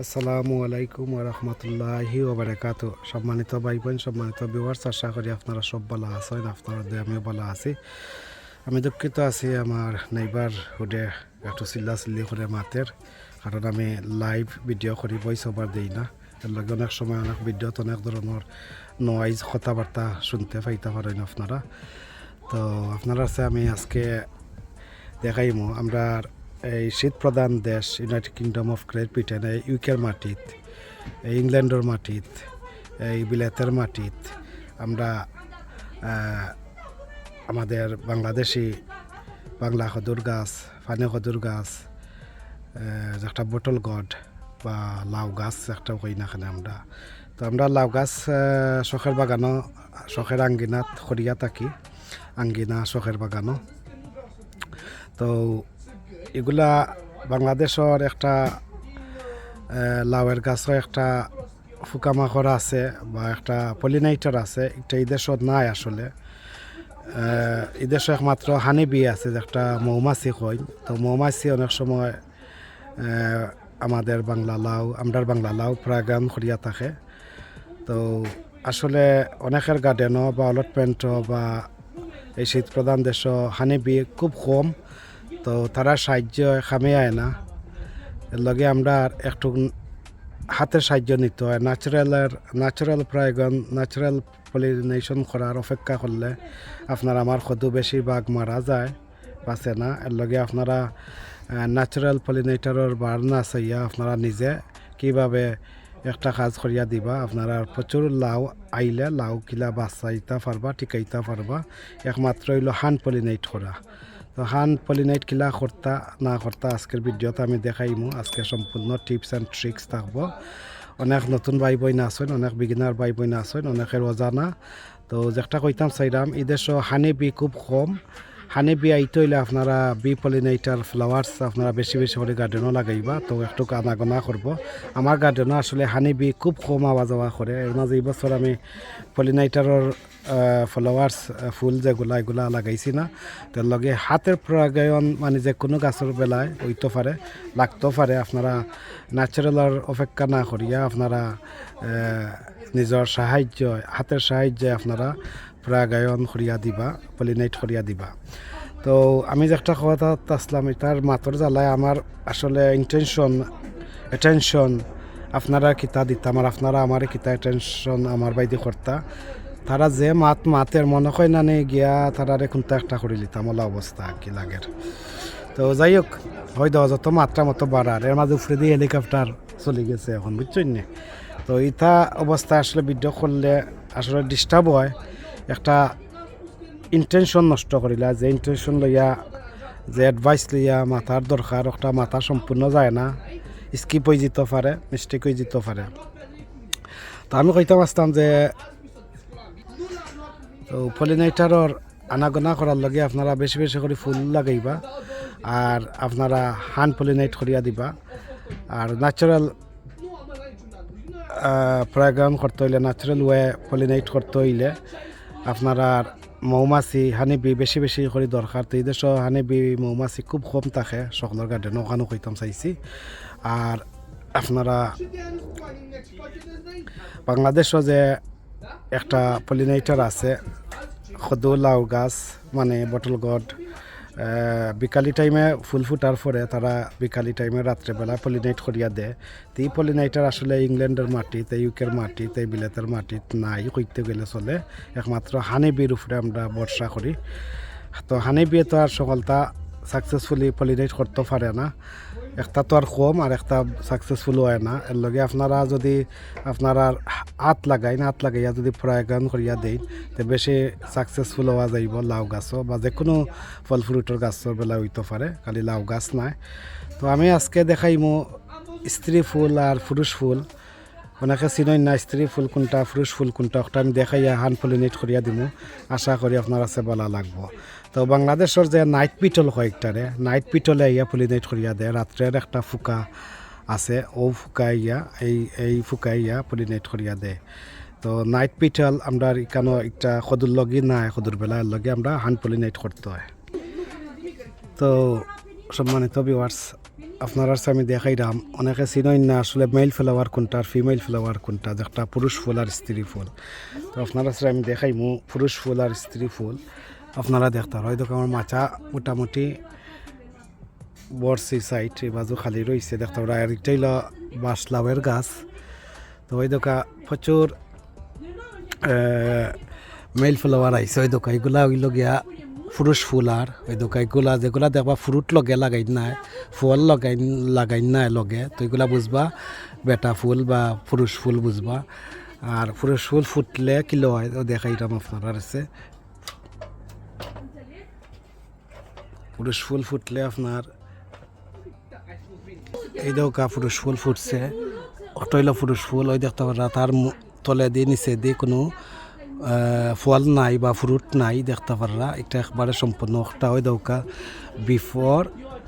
আসসালামু আলাইকুম ওয়া রাহমাতুল্লাহি ওয়া বারাকাতুহু। সম্মানিত ভাই বোন, সম্মানিত ভিউয়ার্স, আশা করি আপনারা সব ভালো আছেন। আপনারা আমিও ভালো আছি। আমি দুঃখিত আছি আমার নেইবার হুডে একটু চিল্লি করে মাতের, কারণ আমি লাইভ ভিডিও করি, ভয়েস ওভার দিই না। এর লগে অনেক সময় অনেক ভিডিওতে অনেক ধরনের নয়েজ কথাবার্তা শুনতে পাইতে পারেন আপনারা। তো আপনার কাছে আমি আজকে দেখাইমো আমরা এই শীত প্রধান দেশ United kingdom of great Britain, এই ইউকের মাটিত, এই ইংল্যান্ডের মাটিত, এই বিলেতের মাটিত আমরা আমাদের বাংলাদেশি বাংলা খদুর গাছ, পানি খদুর গাছ, একটা বটল গড বা লাউ গাছ একটা কই না খানে আমরা। তো আমরা লাউ গাছ শখের বাগানও, শখের আঙ্গিনাত খরিয়া থাকি, আঙ্গিনা শখের বাগানও। তো এগুলা বাংলাদেশের একটা লাউয়ের গাছও একটা ফুকামাকড় আছে বা একটা পলিনেটর আছে, এটা এই দেশত নাই আসলে। এই দেশে একমাত্র হানি বি আছে, যে একটা মৌমাছি কই। তো মৌমাছি অনেক সময় আমাদের বাংলা লাউ প্রাগান করিয়া থাকে। তো আসলে অনেকের গার্ডেনও বা অলটমেন্টও বা এই শীত প্রধান দেশও হানি বি খুব কম। তো তারা সাহায্য খামে আয় না, এর লগে আমরা একটু হাতের সাহায্য নিতে হয়। ন্যাচারাল প্রয়োজন, ন্যাচারাল পলিনেশন করার অপেক্ষা করলে আপনার আমার কদু বেশিরভাগ মারা যায়, বাঁচে না। এর লগে আপনারা ন্যাচারাল পলিনেটরের বার না চাইয়া আপনারা নিজে কীভাবে একটা কাজ করিয়া দিবা, আপনারা প্রচুর লাউ আইলে লাউ কিলা বাঁচাইতে পারবা, টিকাইতে পারবা। একমাত্র হইল হ্যান্ড পলিনেট করা। তো হ্যান্ড পলিনেট কিলা করতা না করতা আজকের ভিডিওতে আমি দেখাইমু। আজকে সম্পূর্ণ টিপস অ্যান্ড ট্রিক্স থাকবো। অনেক নতুন ভাই বোন আছেন, অনেক বিগিনার ভাই বোন আছেন, অনেকের অজানা। তো যেটা কইতাম চাইলাম, এই দেশ হানি বি খুব কম। হানি বি আইতে হইলে আপনারা বি পলিনেটার ফ্লাওয়ার্স আপনারা বেশি বেশি করে গার্ডেনও লাগাইবা। তো একটু আনাগোনা করবো। আমার গার্ডেনও আসলে হানি বি খুব কম আওয়া যাওয়া করে। এর মাঝে এই বছর আমি পলিনেটারের ফ্লাওয়ার্স ফুল যেগুলা এগুলা লাগাইছি না। তার লগে হাতের প্রয়োজন মানে যে কোনো গাছের বেলায় হইতে পারে, লাগতেও পারে। আপনারা ন্যাচারালের অপেক্ষা না করিয়া আপনারা নিজের সাহায্য, হাতের সাহায্যে আপনারা প্রাগায়ন করিয়া দিবা, পলিনেট করিয়া দিবা। তো আমি যে একটা কথা আসলাম, এটার মাতর জ্বালায় আমার আসলে অ্যাটেনশন আপনারা কিতা দিতাম, আর আপনারা আমার কিতা অ্যাটেনশন আমার বাইদি করতা। তারা যে মাতের মনে হয় না নেই গিয়া তারারে কোনটা একটা করে দিতাম, ওলা অবস্থা কি লাগের। তো যাই হোক, হয়তো যত মাত্রা মতো বাড়ার, এর মাঝে উপরে দিয়ে হেলিকপ্টার চলে গেছে এখন, বুঝছেন না। তো ইটা অবস্থা আসলে ভিডিও করলে আসলে ডিস্টার্ব হয়। একটা ইন্টেনশন নষ্ট করিলা, যে ইন্টেনশন লইয়া, যে অ্যাডভাইস লইয়া মাথার দরকার, একটা মাথা সম্পূর্ণ যায় না, স্কিপ হয়ে যেতে পারে, মিস্টেক হয়ে যেতে পারে। তো আমি কইতে পারতাম যে তো পলিনেটারর আনাগোনা করার লগে আপনারা বেশি বেশি করে ফুল লাগাইবা, আর আপনারা হ্যান্ড পলিনেট করিয়া দিবা। আর ন্যাচারাল প্রয়োজন করতে হইলে, ন্যাচারাল ওয়ে পলিনেট করতে হইলে আপনারা মৌমাছি হানিবি বেশি বেশি করে দরকার। তো এই দেশে হানিবি মৌমাছি খুব কম থাকে, সকলের গার্ডেন ওখানেও কইতাম চাইছি। আর আপনারা বাংলাদেশও যে একটা পলিনেটর আছে, খদু লাউ গাছ মানে বটল গড, বিকালি টাইমে ফুল ফুটার পরে তারা বিকালি টাইমে রাত্রেবেলা পলিনেট করিয়া দেয়। তো এই পলিনেটার আসলে ইংল্যান্ডের মাটিতে, ইউকের মাটিতে, এই বিলেতের মাটিত নাই কইতে গেলে চলে। একমাত্র হানি বির উপরে আমরা ভরসা করি। তো হানি বিয়ে তো আর সকলটা সাকসেসফুলি পলিনেট করতে পারে না, একটা তো আর কম আর একটা সাকসেসফুল হয় না। এর লগে আপনারা যদি আপনারা হাত লাগাইয়া যদি প্রয়োজন করিয়া দেন, তো বেশি সাকসেসফুল হওয়া যাইব। লাউ গাছও বা যে কোনো ফল ফ্রুটের গাছের বেলা হইতে পারে, খালি লাউ গাছ নাই। তো আমি আজকে দেখাইমো স্ত্রী ফুল আর পুরুষ ফুল। অনেকে চিনই না স্ত্রী ফুল কোনটা, পুরুষ ফুল কোনটা, ওটা আমি দেখাইয়া হ্যান্ড পলিনেট করিয়া দিব। আশা করি আপনার কাছে ভালো লাগবো। তো বাংলাদেশের যে নাইট পিটল কয়েকটারে, নাইট পিটলে ইয়া পলিনেট করিয়া দেয়। রাত্রের একটা ফুকা আছে, ও ফুকাইয়া এই ফুকাইয়া পলিনেট করিয়া দেয়। তো নাইট পিটল আমরা এখানে একটা খদুর লগি নাই, খদুর বেলার লগে আমরা হ্যান্ড পলিনেট করতে হয়। তো সম্মানিত ভিউয়ার্স, আপনার আমি দেখাইলাম অনেকে চিনই না আসলে মেল ফ্লাওয়ার কোনটা আর ফিমেল ফ্লাওয়ার কোনটা, একটা পুরুষ ফুল আর স্ত্রী ফুল। তো আপনার আমি দেখাইমু পুরুষ ফুল আর স্ত্রী ফুল। আপনারা দেখতে হয় দেখো আমার মাচা মোটামুটি বর্ষি সাইড এই বাজু খালি রয়েছে দেখতে পারা। আর এটাই হলো বাঁশ লাউয়ের গাছ। তো ওই দোকা প্রচুর মেল ফ্লাওয়ার আইছে ওই দোকা। এগুলা হইল গিয়া পুরুষ ফুল। আর ওই দোকা এগুলা যেগুলা দেখবা ফ্রুট লগে লাগাই না, ফল লাগাই না লগে, তো এগুলা বুঝবা বেটা ফুল বা পুরুষ ফুল বুঝবা। আর পুরুষ ফুল ফুটলে কিলো হয় ও দেখাইলাম আপনার আছে। পুরুষ ফুল ফুটলে আপনার এই দোকা পুরুষ ফুল ফুটছে, অটইল পুরুষ ফুল। ওই দেখতে পারা তার তলে দিয়ে নিচে দিয়ে কোনো ফল নাই বা ফ্রুট নাই দেখতে পারা। এটা একবারে সম্পূর্ণ একটা ওই দৌকা বিফোর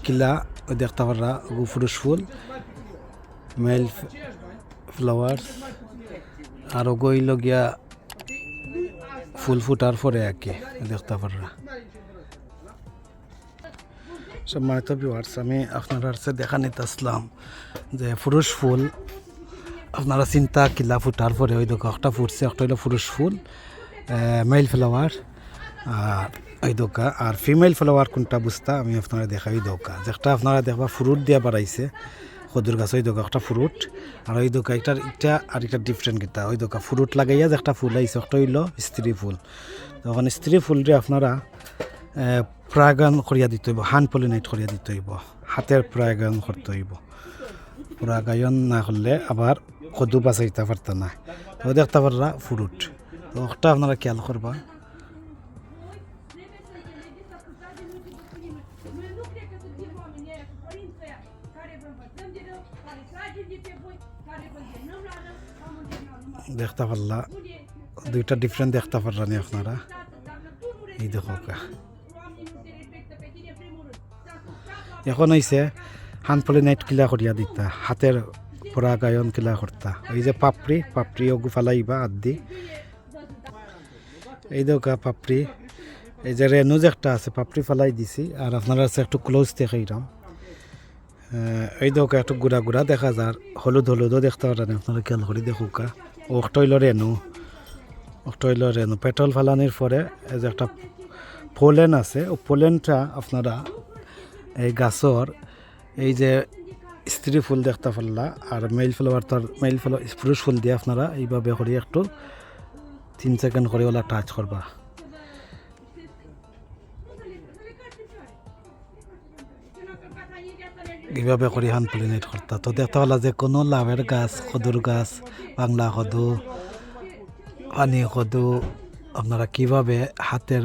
কিলা ওই দেখতে পারা পুরুষ ফুল মেল ফ্লাওয়ার। আর গইল গিয়া ফুল ফুটার পরে আঁকে দেখতে পারা। সম্মানিত ভিউয়ার্স, আমি আপনারা দেখা নিতে আসলাম যে পুরুষ ফুল আপনারা চিন্তা কিলা ফুটার পরে ওই দোকা একটা ফুটছে, একটা হইলো পুরুষ ফুল মেল ফ্লাওয়ার। আর ওই দোকা আর ফিমেল ফ্লাওয়ার কোনটা বুঝতা আমি আপনারা দেখা ওই দোকা যেটা আপনারা দেখবা ফ্রুট দিয়া বাড়াইছে খদুর গাছ। ওই দোকা একটা ফ্রুট। আর ওই দোকা এটার ইটা আর এটা ডিফারেন্ট কিতা। ওই দোকা ফ্রুট লাগাইয়া যে একটা ফুল আইছে একটা হইল স্ত্রী ফুল। তখন স্ত্রী ফুলরে আপনারা পরাগায়ন করিয়া দিতে হইব, হান পলিনেট করিয়া দিতে হইব, হাতের পরাগায়ন করতে হইব। পরাগায়ন না করলে আবার কদু বাঁচাইতে পারত না। তো দেখতে পাররা ফ্রুট। তো ওটা আপনারা খেয়াল করবা। দেখতে পারলা দুইটা ডিফারেন্ট দেখতে পারলানি আপনারা। এই দেখো এখন হয়েছে হান পলিনেট কিলা করিয়া দিতা, হাতের পরাগায়ন কিলা করতা। এই যে পাপড়ি ওগু ফালাইবা আদি। এই দেখা পাপড়ি এই যে রেনু যে একটা আছে পাপড়ি ফালাই দিছি। আর আপনারা একটু ক্লোজ দেখাইলাম। এই দেখা একটু গুড়া গুড়া দেখা যার হলুদও দেখতে পারেন আপনারা খেয়াল করে দেখুকা। ওটা হইল রেনু পেট্রোল ফালানির পরে এই যে একটা পোলেন আছে, ও পোলেনটা আপনারা এই গাছর এই যে স্ত্রী ফুল দেখতে পারলা। আর মেল ফ্লাওয়ার তার মেল ফ্লাওয়ার পুরুষ ফুল দিয়ে আপনারা এইভাবে করে একটু 3 সেকেন্ড করে ওলা টাচ করবা। এইভাবে করে হান পলিনেট করতা। তো দেখতে পারলা যে কোনো লাভের গাছ, কদুর গাছ, বাংলা কদু, পানি কদু আপনারা কিভাবে হাতের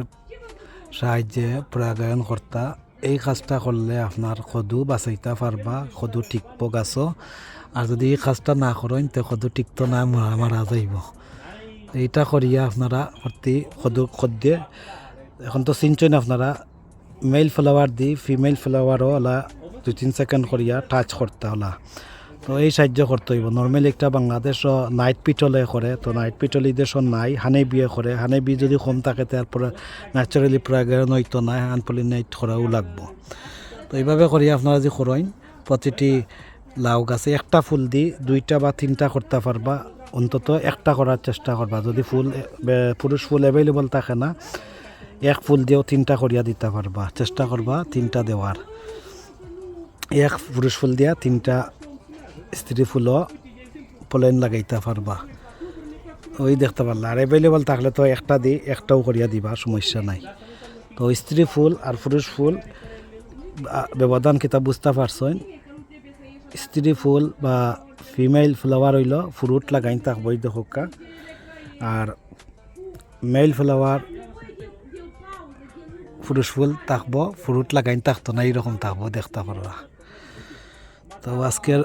সাহায্যে পরাগায়ন করতা। এই কাজটা করলে আপনার কদু বাঁচাইতে পারবা, কদু টিকবো গাছও। আর যদি এই কাজটা না করেন তো কদু টিকতো না, মারা যাইব। এইটা করিয়া আপনারা প্রতি কদু এখন তো চিনছেন আপনারা মেল ফ্লাওয়ার দি ফিমেল ফ্লাওয়ারও ওলা 2-3 সেকেন্ড করিয়া টাচ করতে ওলা। তো এই সাহায্য করতে হইব। নর্মালি একটা বাংলাদেশও নাইট পিটলে করে, তো নাইট পিটল এই দেশও নাই, হানে বিয়ে করে। হানে বি যদি কম থাকে তারপরে ন্যাচারালি পরাগায়ন হইতো না, হান পলিনেট করাও লাগবো। তো এইভাবে করিয়া আপনারা যে করেন প্রতিটি লাউ গাছে একটা ফুল দি 2টা বা 3টা করতে পারবা, অন্তত একটা করার চেষ্টা করবা। যদি ফুল পুরুষ ফুল অ্যাভেলেবল থাকে না, এক ফুল দিয়েও 3টা করিয়া দিতে পারবা, চেষ্টা করবা 3টা দেওয়ার। এক পুরুষ ফুল দিয়া 3টা স্ত্রী ফুলও পোলেন লাগাইতে পারবা। ওই দেখতে পারলা। আর অ্যাভেলেবল থাকলে তো একটা দি একটাও করিয়া দিবা, সমস্যা নাই। তো স্ত্রী ফুল আর পুরুষ ফুল ব্যবধান কিতা বুঝতে পারছেন। স্ত্রী ফুল বা ফিমেল ফ্লাওয়ার হইল ফ্রুট লাগাইন থাকবো এই দেখা। আর মেল ফ্লাওয়ার পুরুষ ফুল থাকবো, ফ্রুট লাগাইন থাকতো না, এইরকম থাকবো দেখতে পারবা। তো আজকের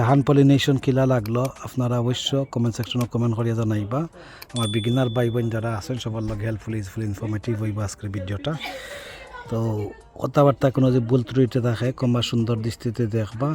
হান পলিনেশন কিলা লাগলো আপনারা অবশ্য কমেন্ট সেকশনে কমেন্ট করিয়া জানাইবা। আমার বিগিনার ভাই বোন যারা আছেন সবার লগে হেল্পফুল ইউজফুল ইনফরমেটিভ হইবা আজকের ভিডিওটা। তো কথাবার্তা কোনো যে ভুল ত্রুটি থাকে কমবা সুন্দর দৃষ্টিতে দেখবা।